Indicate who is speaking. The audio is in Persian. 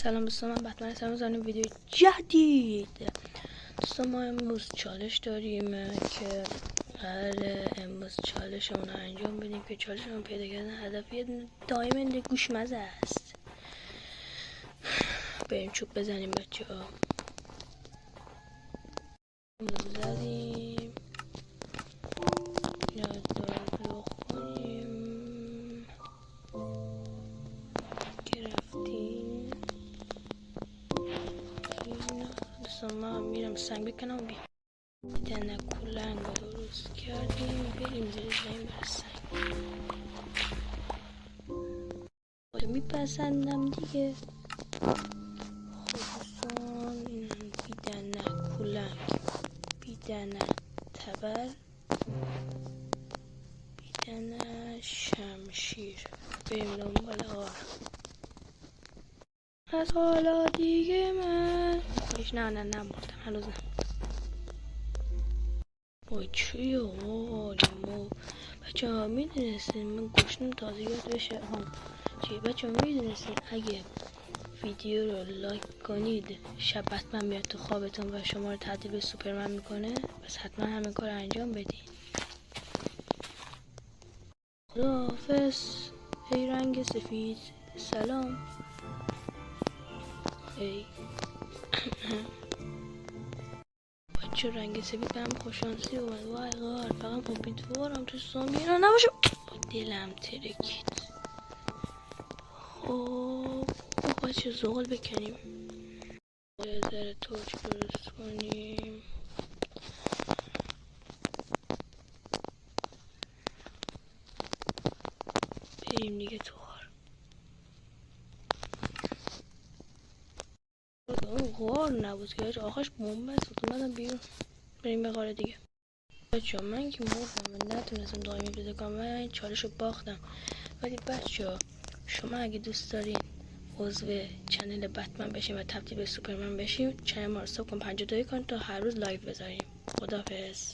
Speaker 1: سلام دوستان، من بتمن هستم. زنی ویدیو جدید. دوستان ما امروز چالش داریم که قراره امروز چالشمون رو انجام بدیم که چالشمون پیدا کردن هدف یه دایمند گوشمزه است. بریم چوب بزنیم بچه ها. زدیم رو کنیم گرفتیم. دوستان ما میرم سنگ بکنم بیم دیدن کلنگ رو درست کردیم. بریم زیر زمین برسنگ رو میپسندم دیگه. خودستان بیدن کلنگ، بیدن تبر، بیدن شمشیر. بریم دنبال آر. از حالا دیگه من نه مردم هنوز نه. با چیه حالیم بچه ها؟ میدونستین من گوشتم تازه یاد بشه چیه بچه ها؟ میدونستین اگه ویدیو رو لایک کنید شب بتمن میاد تو خوابتون و شما رو تبدیل به سوپرمن میکنه؟ پس حتما همین کار انجام بدین. خداحافظ ای رنگ سفید، سلام ای چه رنگ سفید هم خوشانسی اومد. وای غار فقط امیدوارم تو زامبی اینا نباشه. دلم ترکید. خب بچه زغال بکنیم، یه ذره ترش درست کنیم. بریم دیگه تو غار نبود که آخرش بومبست بود. اومدم بیرون. بریم به غار دیگه. بچه من که مردم و نتونستم دائمی پیدا کنم و این چالش رو باختم. ولی بچه شما اگه دوست دارین عضو چنل بتمن بشین و تبدیل به سوپرمن بشین، چنل ما رو ساب کن 52 کن تا هر روز لایو بذاریم. خداحافظ.